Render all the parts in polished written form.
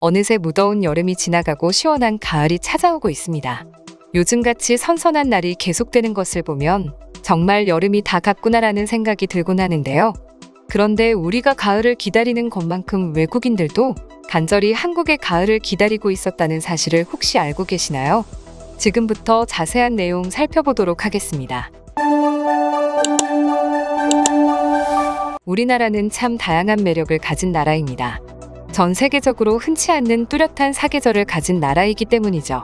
어느새 무더운 여름이 지나가고 시원한 가을이 찾아오고 있습니다. 요즘같이 선선한 날이 계속되는 것을 보면 정말 여름이 다 갔구나라는 생각이 들곤 하는데요. 그런데 우리가 가을을 기다리는 것만큼 외국인들도 간절히 한국의 가을을 기다리고 있었다는 사실을 혹시 알고 계시나요? 지금부터 자세한 내용 살펴보도록 하겠습니다. 우리나라는 참 다양한 매력을 가진 나라입니다. 전 세계적으로 흔치 않는 뚜렷한 사계절을 가진 나라이기 때문이죠.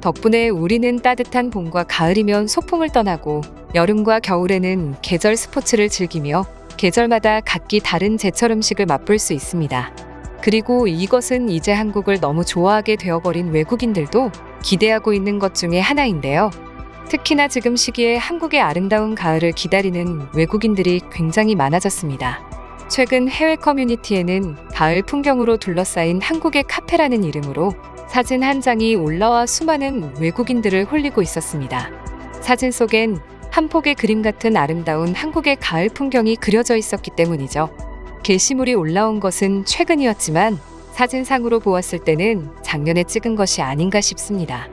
덕분에 우리는 따뜻한 봄과 가을이면 소풍을 떠나고 여름과 겨울에는 계절 스포츠를 즐기며 계절마다 각기 다른 제철 음식을 맛볼 수 있습니다. 그리고 이것은 이제 한국을 너무 좋아하게 되어버린 외국인들도 기대하고 있는 것 중에 하나인데요. 특히나 지금 시기에 한국의 아름다운 가을을 기다리는 외국인들이 굉장히 많아졌습니다. 최근 해외 커뮤니티에는 가을 풍경으로 둘러싸인 한국의 카페라는 이름으로 사진 한 장이 올라와 수많은 외국인들을 홀리고 있었습니다. 사진 속엔 한 폭의 그림 같은 아름다운 한국의 가을 풍경이 그려져 있었기 때문이죠. 게시물이 올라온 것은 최근이었지만 사진상으로 보았을 때는 작년에 찍은 것이 아닌가 싶습니다.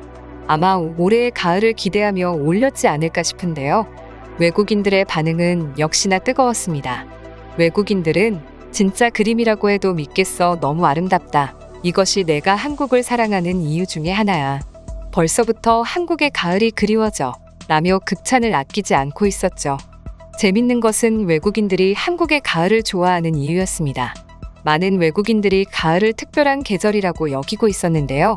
아마 올해의 가을을 기대하며 올렸지 않을까 싶은데요. 외국인들의 반응은 역시나 뜨거웠습니다. 외국인들은 진짜 그림이라고 해도 믿겠어, 너무 아름답다. 이것이 내가 한국을 사랑하는 이유 중에 하나야. 벌써부터 한국의 가을이 그리워져. 라며 극찬을 아끼지 않고 있었죠. 재밌는 것은 외국인들이 한국의 가을을 좋아하는 이유였습니다. 많은 외국인들이 가을을 특별한 계절이라고 여기고 있었는데요.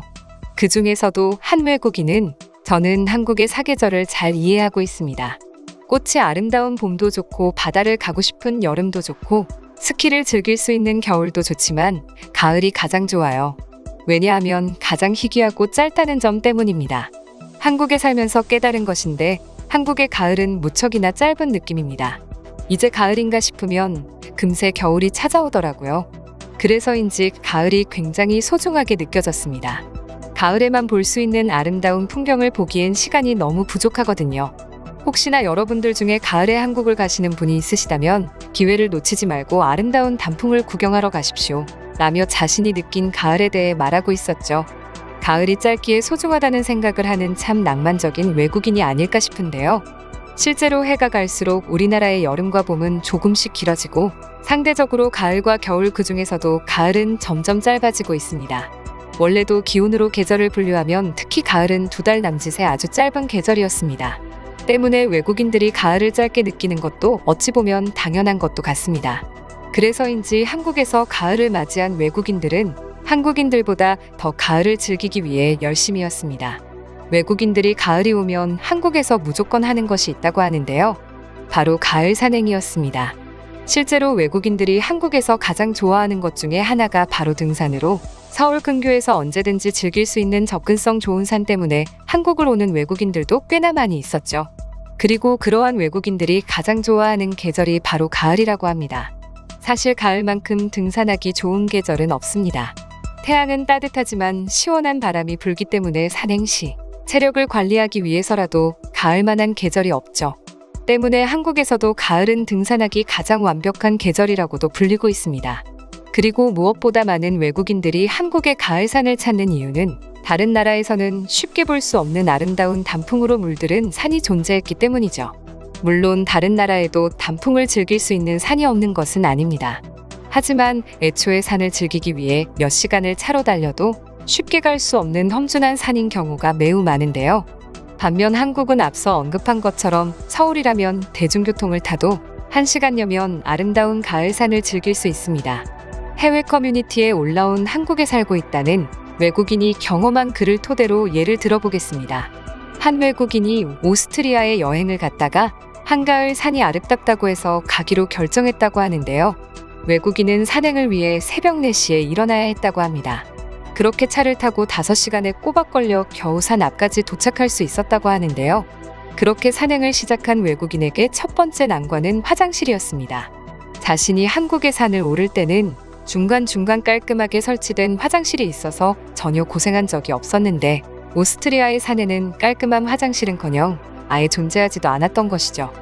그 중에서도 한 외국인은 저는 한국의 사계절을 잘 이해하고 있습니다. 꽃이 아름다운 봄도 좋고 바다를 가고 싶은 여름도 좋고 스키를 즐길 수 있는 겨울도 좋지만 가을이 가장 좋아요. 왜냐하면 가장 희귀하고 짧다는 점 때문입니다. 한국에 살면서 깨달은 것인데 한국의 가을은 무척이나 짧은 느낌입니다. 이제 가을인가 싶으면 금세 겨울이 찾아오더라고요. 그래서인지 가을이 굉장히 소중하게 느껴졌습니다. 가을에만 볼 수 있는 아름다운 풍경을 보기엔 시간이 너무 부족하거든요. 혹시나 여러분들 중에 가을에 한국을 가시는 분이 있으시다면 기회를 놓치지 말고 아름다운 단풍을 구경하러 가십시오. 라며 자신이 느낀 가을에 대해 말하고 있었죠. 가을이 짧기에 소중하다는 생각을 하는 참 낭만적인 외국인이 아닐까 싶은데요. 실제로 해가 갈수록 우리나라의 여름과 봄은 조금씩 길어지고 상대적으로 가을과 겨울 그 중에서도 가을은 점점 짧아지고 있습니다. 원래도 기온으로 계절을 분류하면 특히 가을은 2달 남짓의 아주 짧은 계절이었습니다. 때문에 외국인들이 가을을 짧게 느끼는 것도 어찌 보면 당연한 것도 같습니다. 그래서인지 한국에서 가을을 맞이한 외국인들은 한국인들보다 더 가을을 즐기기 위해 열심이었습니다. 외국인들이 가을이 오면 한국에서 무조건 하는 것이 있다고 하는데요. 바로 가을 산행이었습니다. 실제로 외국인들이 한국에서 가장 좋아하는 것 중에 하나가 바로 등산으로 서울 근교에서 언제든지 즐길 수 있는 접근성 좋은 산 때문에 한국을 오는 외국인들도 꽤나 많이 있었죠. 그리고 그러한 외국인들이 가장 좋아하는 계절이 바로 가을이라고 합니다. 사실 가을만큼 등산하기 좋은 계절은 없습니다. 태양은 따뜻하지만 시원한 바람이 불기 때문에 산행 시 체력을 관리하기 위해서라도 가을만한 계절이 없죠. 때문에 한국에서도 가을은 등산하기 가장 완벽한 계절이라고도 불리고 있습니다. 그리고 무엇보다 많은 외국인들이 한국의 가을산을 찾는 이유는 다른 나라에서는 쉽게 볼 수 없는 아름다운 단풍으로 물들은 산이 존재했기 때문이죠. 물론 다른 나라에도 단풍을 즐길 수 있는 산이 없는 것은 아닙니다. 하지만 애초에 산을 즐기기 위해 몇 시간을 차로 달려도 쉽게 갈 수 없는 험준한 산인 경우가 매우 많은데요. 반면 한국은 앞서 언급한 것처럼 서울이라면 대중교통을 타도 1시간여면 아름다운 가을산을 즐길 수 있습니다. 해외 커뮤니티에 올라온 한국에 살고 있다는 외국인이 경험한 글을 토대로 예를 들어보겠습니다. 한 외국인이 오스트리아에 여행을 갔다가 한가을 산이 아름답다고 해서 가기로 결정했다고 하는데요. 외국인은 산행을 위해 새벽 4시에 일어나야 했다고 합니다. 그렇게 차를 타고 5시간에 꼬박 걸려 겨우 산 앞까지 도착할 수 있었다고 하는데요. 그렇게 산행을 시작한 외국인에게 첫 번째 난관은 화장실이었습니다. 자신이 한국의 산을 오를 때는 중간중간 깔끔하게 설치된 화장실이 있어서 전혀 고생한 적이 없었는데 오스트리아의 산에는 깔끔한 화장실은커녕 아예 존재하지도 않았던 것이죠.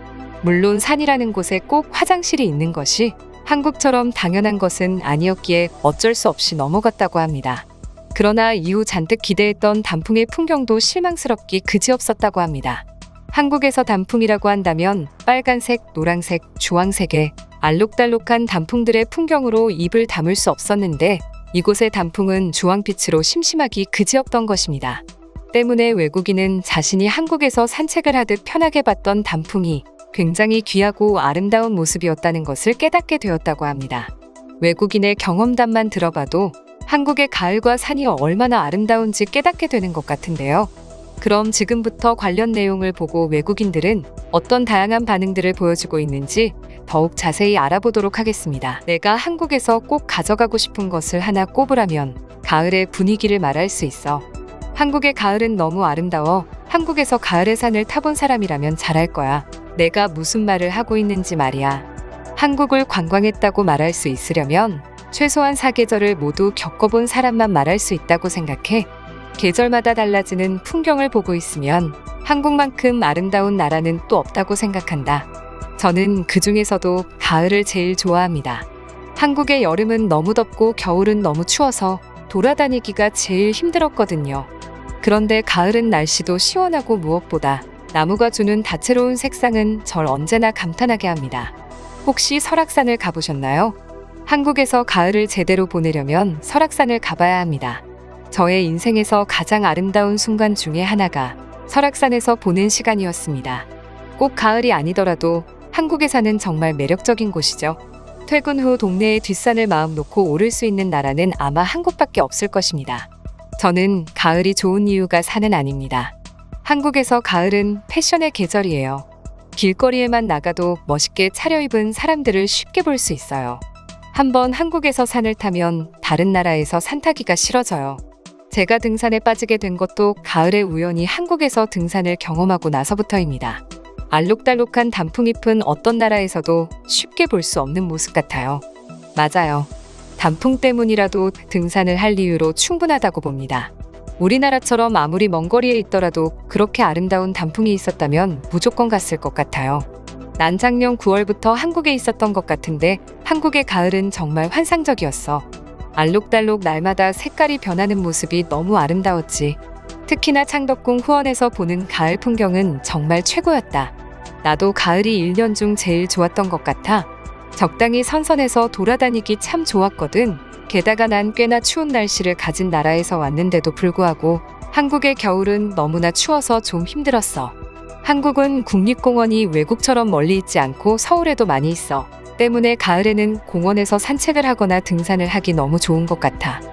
물론 산이라는 곳에 꼭 화장실이 있는 것이 한국처럼 당연한 것은 아니었기에 어쩔 수 없이 넘어갔다고 합니다. 그러나 이후 잔뜩 기대했던 단풍의 풍경도 실망스럽기 그지없었다고 합니다. 한국에서 단풍이라고 한다면 빨간색, 노란색, 주황색의 알록달록한 단풍들의 풍경으로 입을 다물 수 없었는데 이곳의 단풍은 주황빛으로 심심하기 그지없던 것입니다. 때문에 외국인은 자신이 한국에서 산책을 하듯 편하게 봤던 단풍이 굉장히 귀하고 아름다운 모습이었다는 것을 깨닫게 되었다고 합니다. 외국인의 경험담만 들어봐도 한국의 가을과 산이 얼마나 아름다운지 깨닫게 되는 것 같은데요. 그럼 지금부터 관련 내용을 보고 외국인들은 어떤 다양한 반응들을 보여주고 있는지 더욱 자세히 알아보도록 하겠습니다. 내가 한국에서 꼭 가져가고 싶은 것을 하나 꼽으라면 가을의 분위기를 말할 수 있어. 한국의 가을은 너무 아름다워. 한국에서 가을의 산을 타본 사람이라면 잘할 거야. 내가 무슨 말을 하고 있는지 말이야. 한국을 관광했다고 말할 수 있으려면 최소한 4계절을 모두 겪어본 사람만 말할 수 있다고 생각해. 계절마다 달라지는 풍경을 보고 있으면 한국만큼 아름다운 나라는 또 없다고 생각한다. 저는 그 중에서도 가을을 제일 좋아합니다. 한국의 여름은 너무 덥고 겨울은 너무 추워서 돌아다니기가 제일 힘들었거든요. 그런데 가을은 날씨도 시원하고 무엇보다 나무가 주는 다채로운 색상은 절 언제나 감탄하게 합니다. 혹시 설악산을 가보셨나요? 한국에서 가을을 제대로 보내려면 설악산을 가봐야 합니다. 저의 인생에서 가장 아름다운 순간 중에 하나가 설악산에서 보낸 시간이었습니다. 꼭 가을이 아니더라도 한국의 산은 정말 매력적인 곳이죠. 퇴근 후 동네의 뒷산을 마음 놓고 오를 수 있는 나라는 아마 한 곳밖에 없을 것입니다. 저는 가을이 좋은 이유가 산은 아닙니다. 한국에서 가을은 패션의 계절이에요. 길거리에만 나가도 멋있게 차려입은 사람들을 쉽게 볼 수 있어요. 한번 한국에서 산을 타면 다른 나라에서 산 타기가 싫어져요. 제가 등산에 빠지게 된 것도 가을에 우연히 한국에서 등산을 경험하고 나서부터입니다. 알록달록한 단풍잎은 어떤 나라에서도 쉽게 볼 수 없는 모습 같아요. 맞아요. 단풍 때문이라도 등산을 할 이유로 충분하다고 봅니다. 우리나라처럼 아무리 먼 거리에 있더라도 그렇게 아름다운 단풍이 있었다면 무조건 갔을 것 같아요. 난 작년 9월부터 한국에 있었던 것 같은데 한국의 가을은 정말 환상적이었어. 알록달록 날마다 색깔이 변하는 모습이 너무 아름다웠지. 특히나 창덕궁 후원에서 보는 가을 풍경은 정말 최고였다. 나도 가을이 1년 중 제일 좋았던 것 같아. 적당히 선선해서 돌아다니기 참 좋았거든. 게다가 난 꽤나 추운 날씨를 가진 나라에서 왔는데도 불구하고 한국의 겨울은 너무나 추워서 좀 힘들었어. 한국은 국립공원이 외국처럼 멀리 있지 않고 서울에도 많이 있어. 때문에 가을에는 공원에서 산책을 하거나 등산을 하기 너무 좋은 것 같아.